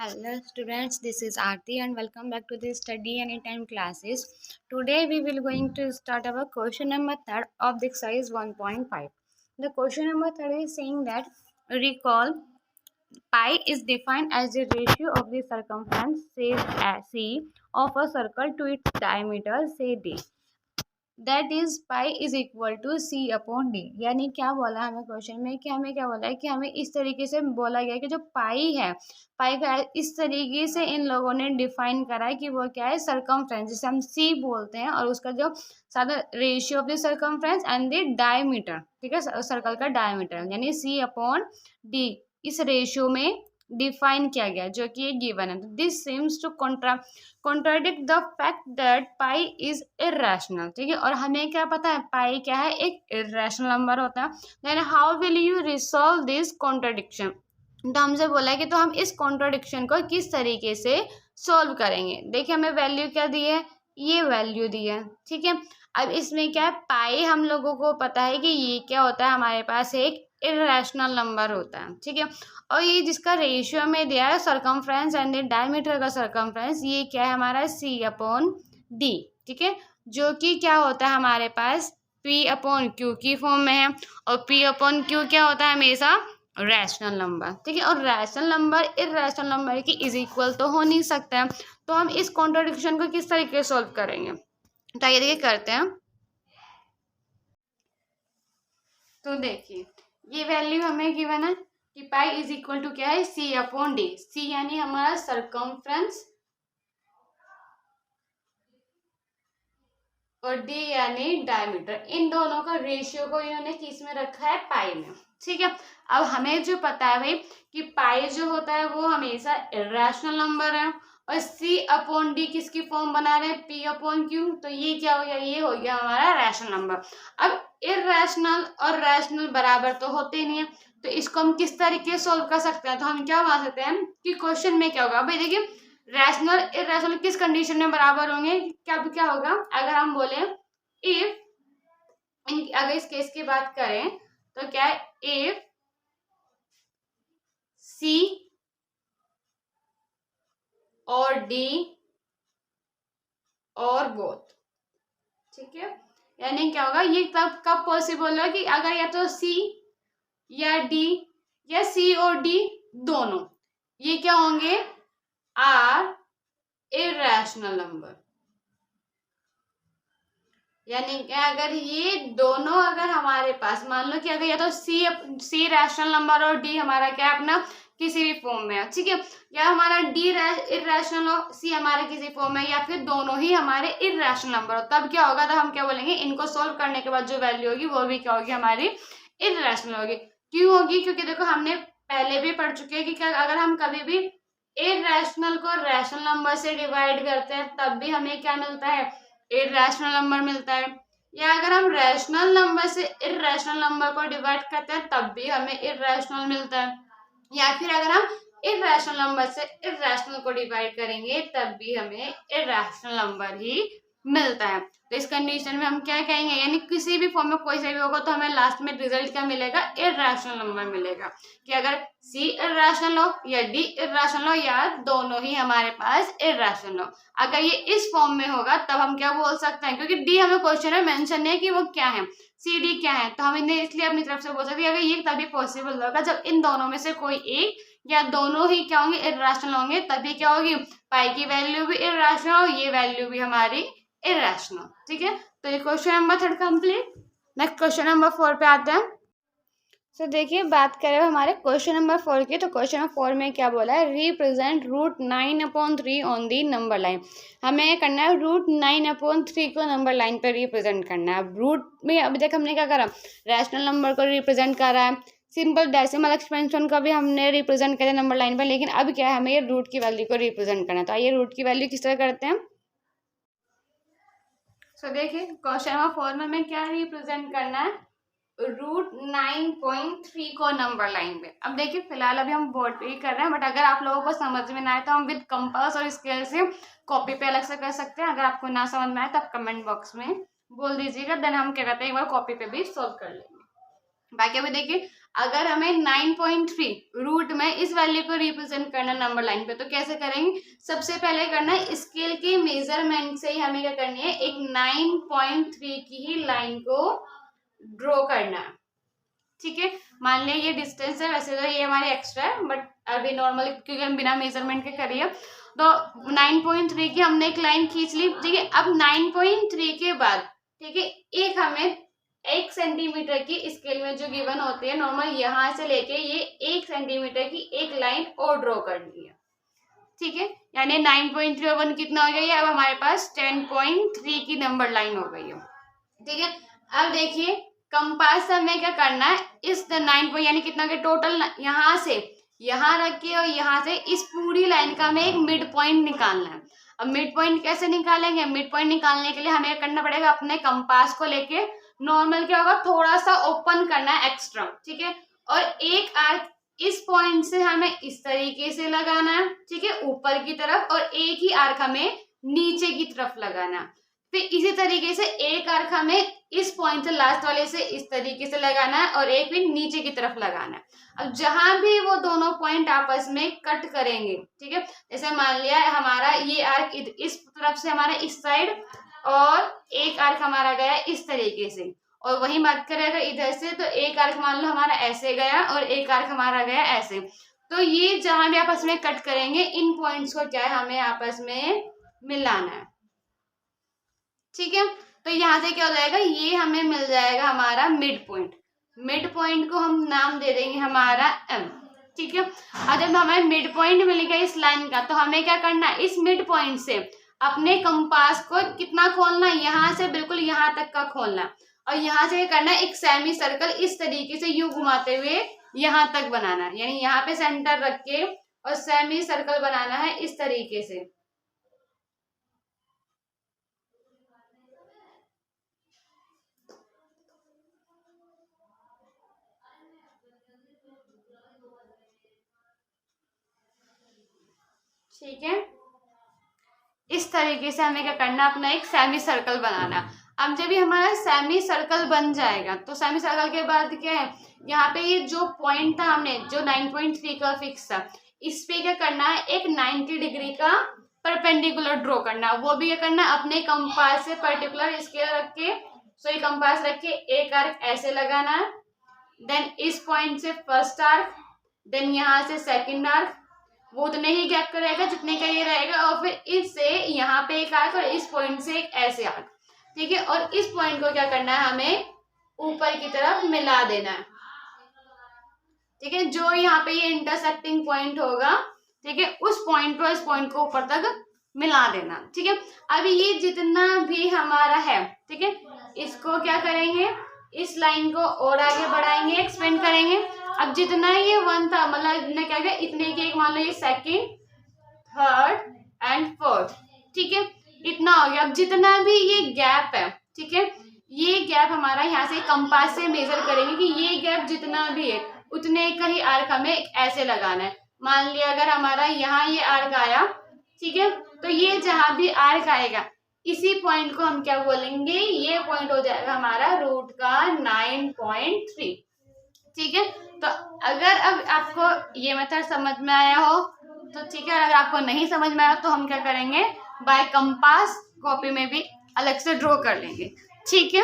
Hello students, this is Aarti and welcome back to the study anytime classes. Today we will going to start our question number third of the exercise 1.5. The question number third is saying that recall pi is defined as the ratio of the circumference say C of a circle to its diameter say D. That is pi is equal to C upon D. यानी क्या बोला हमें question में कि हमें क्या बोला है कि हमें इस तरीके से बोला गया है कि जो पाई है, पाई का इस तरीके से इन लोगों ने डिफाइन करा है कि वो क्या है, सरकमफ्रेंस जिसे हम सी बोलते हैं और उसका जो सारा ratio of the circumference and the diameter, ठीक है, सर्कल का डायमीटर यानी सी अपॉन डी इस रेशियो में डिफाइन किया गया जो कि ये गिवन है। This seems to contradict the fact that pi is irrational, ठीक है। और हमें क्या पता है पाई क्या है, एक इरेशनल नंबर होता है। Then how will you resolve this contradiction, तो हमसे बोला है कि तो हम इस कॉन्ट्राडिक्शन को किस तरीके से सॉल्व करेंगे। देखिए हमें वैल्यू क्या दी है, ये वैल्यू दी है, ठीक है। अब इसमें क्या है, पाई हम लोगों को पता है कि ये क्या होता है, हमारे पास एक इरेशनल नंबर होता है, ठीक है। और ये जिसका रेशियो में दिया है सरकमफ्रेंस एंड डायमीटर का सरकमफ्रेंस, ये क्या है हमारा सी अपॉन डी, ठीक है, जो कि क्या होता है हमारे पास पी अपॉन क्यू की फॉर्म में है। और पी अपॉन क्यू क्या होता है हमेशा, रैशनल नंबर, ठीक है। और रैशनल नंबर इरेशनल नंबर की इज इक्वल तो हो नहीं सकता है। तो हम इस कॉन्ट्राडिक्शन को किस तरीके से सॉल्व करेंगे, तो ये देखिए करते हैं। तो देखिए ये वैल्यू हमें गिवन है कि पाई इज इक्वल टू क्या है, सी अपॉन डी। सी यानी हमारा सरकमफ्रेंस और डी यानी डायमीटर। इन दोनों का रेशियो को इन्होंने किस में रखा है, पाई में, ठीक है। अब हमें जो पता है भाई कि पाई जो होता है वो हमेशा इरेशनल नंबर है और सी अपॉन डी किसकी फॉर्म बना रहे हैं, पी अपॉन क्यू। तो ये क्या हो गया, ये हो गया हमारा रैशनल नंबर। अब इरेशनल और रैशनल बराबर तो होते नहीं है, तो इसको हम किस तरीके से सोल्व कर सकते हैं। तो हम क्या बना सकते हैं कि क्वेश्चन में क्या होगा भाई, देखिए रैशनल इरेशनल किस कंडीशन में बराबर होंगे, क्या होगा अगर हम बोले इफ, अगर इस केस की बात करें तो क्या है, इफ सी और डी और बोथ, ठीक है। यानी क्या होगा, ये तब कब पॉसिबल है कि अगर या तो सी या डी या सी और डी दोनों ये क्या होंगे, आर इरेशनल नंबर। यानी क्या, अगर ये दोनों अगर हमारे पास मान लो कि अगर या तो सी रैशनल नंबर और डी हमारा क्या है अपना किसी भी फॉर्म में है, ठीक है, या हमारा डी इरेशनल हो, सी हमारे किसी फॉर्म में, या फिर दोनों ही हमारे इरेशनल नंबर हो, तब क्या होगा, तो हम क्या बोलेंगे, इनको सोल्व करने के बाद जो वैल्यू होगी वो भी क्या होगी, हमारी इरेशनल होगी। क्यों होगी, क्योंकि देखो हमने पहले भी पढ़ चुके हैं कि क्या अगर हम कभी भी इरेशनल को रैशनल नंबर से डिवाइड करते हैं तब भी हमें क्या मिलता है, इरेशनल नंबर मिलता है। या अगर हम रैशनल नंबर से इरेशनल नंबर को डिवाइड करते हैं तब भी हमें इरेशनल मिलता है। या फिर अगर हम इरेशनल नंबर से इरेशनल को डिवाइड करेंगे तब भी हमें इरेशनल नंबर ही मिलता है। तो इस कंडीशन में हम क्या कहेंगे, यानी किसी भी फॉर्म में कोई सा भी होगा तो हमें लास्ट में रिजल्ट क्या मिलेगा, इरेशनल नंबर मिलेगा। कि अगर सी इरेशनल हो या डी इरेशनल हो या दोनों ही हमारे पास इरेशनल हो, अगर ये इस फॉर्म में होगा तब हम क्या बोल सकते हैं, क्योंकि डी हमें क्वेश्चन में मेंशन नहीं है कि वो क्या है, सी डी क्या है, तो हम इन्हें इसलिए अपनी तरफ से बोल सकते हैं अगर ये तभी पॉसिबल होगा जब इन दोनों में से कोई एक या दोनों ही क्या होंगे, इरेशनल होंगे, तभी क्या होगी, पाई की वैल्यू भी इरेशनल और ये वैल्यू भी हमारी इरेशनल, ठीक है। तो ये question number third complete. Next question number 4 पे आते हैं। सो देखिए बात करें हमारे क्वेश्चन नंबर 4 की, तो क्वेश्चन नंबर 4 में क्या बोला है, represent root 9/3 on the number line. हमें करना है रूट 9/3 को नंबर लाइन पर रिप्रेजेंट करना है। रूट में अभी तक हमने क्या करा, रैशनल नंबर को रिप्रेजेंट करा है, सिंपल डेसिमल एक्सपेंशन का भी हमने रिप्रेजेंट किया नंबर लाइन पर, लेकिन अब क्या है हमें ये रूट की वैल्यू को रिप्रेजेंट करना है। तो आइए रूट की वैल्यू किस तरह करते हैं। सो देखिए क्वेश्चन नंबर 4 में हमें क्या रिप्रेजेंट करना है, रूट 9.3 को नंबर लाइन पे। अब देखिए फिलहाल अभी हम बोर्ड पे ही कर रहे हैं, बट अगर आप लोगों को समझ में ना आए तो हम विद कंपास और स्केल से कॉपी पे अलग से कर सकते हैं। अगर आपको ना समझ में आए तो आप कमेंट बॉक्स में बोल दीजिएगा, देन हम क्या करते हैं एक बार कॉपी पे भी सॉल्व कर लेंगे। बाकी अभी देखिए अगर हमें 9.3 रूट में इस वैल्यू को रिप्रेजेंट करना नंबर लाइन पे, तो कैसे करेंगे? सबसे पहले करना है स्केल के मेजरमेंट से ही हमें क्या करनी है, एक 9.3 की ही लाइन को ड्रॉ करना है। ठीक है, मान लिया ये डिस्टेंस है, वैसे तो ये हमारी एक्स्ट्रा है बट अभी नॉर्मली क्योंकि हम बिना मेजरमेंट के करिए, तो 9.3 की हमने एक लाइन खींच ली। ठीक है, अब 9.3 के बाद ठीक है एक हमें 1 सेंटीमीटर की स्केल में जो गिवन होती है नॉर्मल, यहाँ से लेके ये 1 सेंटीमीटर की एक लाइन और ड्रॉ करनी है। ठीक है, यानी 9.3 कितना हो गया, ये अब हमारे पास 10.3 की नंबर लाइन हो गई है। ठीक है, अब देखिए कंपास हमें क्या करना है, इस 9 यानी कितना के टोटल यहाँ से यहाँ रख के और यहाँ से इस पूरी लाइन का हमें एक मिड पॉइंट निकालना है। अब मिड पॉइंट कैसे निकालेंगे? मिड पॉइंट निकालने के लिए हमें करना पड़ेगा अपने कंपास को लेके नॉर्मल क्या होगा, थोड़ा सा ओपन करना है एक्स्ट्रा। ठीक है, और एक आर्क इस पॉइंट से हमें इस तरीके से लगाना है। ठीक है, ऊपर की तरफ, और एक ही आर्क हमें नीचे की तरफ लगाना है। फिर इसी तरीके से एक आर्क हमें इस पॉइंट से लास्ट वाले से इस तरीके से लगाना है और एक भी नीचे की तरफ लगाना है। अब जहां भी वो दोनों पॉइंट आपस में कट करेंगे, ठीक है, जैसे मान लिया हमारा ये आर्क इस तरफ से हमारा इस साइड और एक आर्क हमारा गया इस तरीके से, और वही बात करेगा इधर से तो एक आर्क मान लो हमारा ऐसे गया और एक आर्क हमारा गया ऐसे। तो ये जहां भी आपस में कट करेंगे इन पॉइंट्स को क्या है, हमें आपस में मिलाना है। ठीक है, तो यहाँ से क्या हो जाएगा, ये हमें मिल जाएगा हमारा मिड पॉइंट। मिड पॉइंट को हम नाम दे देंगे हमारा M। ठीक है, और जब हमें मिड पॉइंट मिल गया इस लाइन का, तो हमें क्या करना है, इस मिड पॉइंट से अपने कंपास को कितना खोलना है, यहाँ से बिल्कुल यहाँ तक का खोलना, और यहाँ से करना है एक सेमी सर्कल इस तरीके से यूं घुमाते हुए यहाँ तक बनाना है, यानी यहाँ पे सेंटर रख के और सेमी सर्कल बनाना है इस तरीके से। ठीक है, इस तरीके से हमें क्या करना, अपना एक सेमी सर्कल बनाना। अब जब ये हमारा सेमी सर्कल बन जाएगा, तो सेमी सर्कल के बाद क्या है, यहाँ पे ये जो पॉइंट था हमने जो 9.3 का फिक्स था, इस पे क्या करना है, एक 90 डिग्री का परपेंडिकुलर ड्रॉ करना। वो भी क्या करना, अपने कंपास से पर्टिकुलर स्केल रख के, सो ये कंपास रख के एक आर्क ऐसे लगाना है, देन इस पॉइंट से फर्स्ट आर्क, देन यहाँ से सेकेंड आर्क, वो उतने ही गैप करेगा जितने का ये रहेगा, और फिर इससे यहाँ पे एक आर्क और इस पॉइंट से एक ऐसे आर्क। ठीक है, और इस पॉइंट को क्या करना है, हमें ऊपर की तरफ मिला देना है। ठीक है, जो यहाँ पे ये इंटरसेक्टिंग पॉइंट होगा, ठीक है, उस पॉइंट को इस पॉइंट को ऊपर तक मिला देना। ठीक है, अभी ये जितना भी हमारा है, ठीक है, इसको क्या करेंगे, इस लाइन को और आगे बढ़ाएंगे, एक्सपेंड करेंगे। अब जितना ये 1 था, मतलब इतना क्या गया, इतने के एक मान लो ये सेकंड, थर्ड एंड फोर्थ। ठीक है, इतना हो गया। अब जितना भी ये गैप है, ठीक है, ये गैप हमारा यहाँ से कंपास से मेजर करेंगे कि ये गैप जितना भी है उतने का ही आर्क हमें ऐसे लगाना है। मान लिया अगर हमारा यहाँ ये आर्क आया, ठीक है, तो ये जहां भी आर्क आएगा इसी पॉइंट को हम क्या बोलेंगे, ये पॉइंट हो जाएगा हमारा रूट का 9.3। ठीक है, तो अगर अब आपको ये मेथड समझ में आया हो तो ठीक है, अगर आपको नहीं समझ में आया तो हम क्या करेंगे, बाय कंपास कॉपी में भी अलग से ड्रॉ कर लेंगे। ठीक है।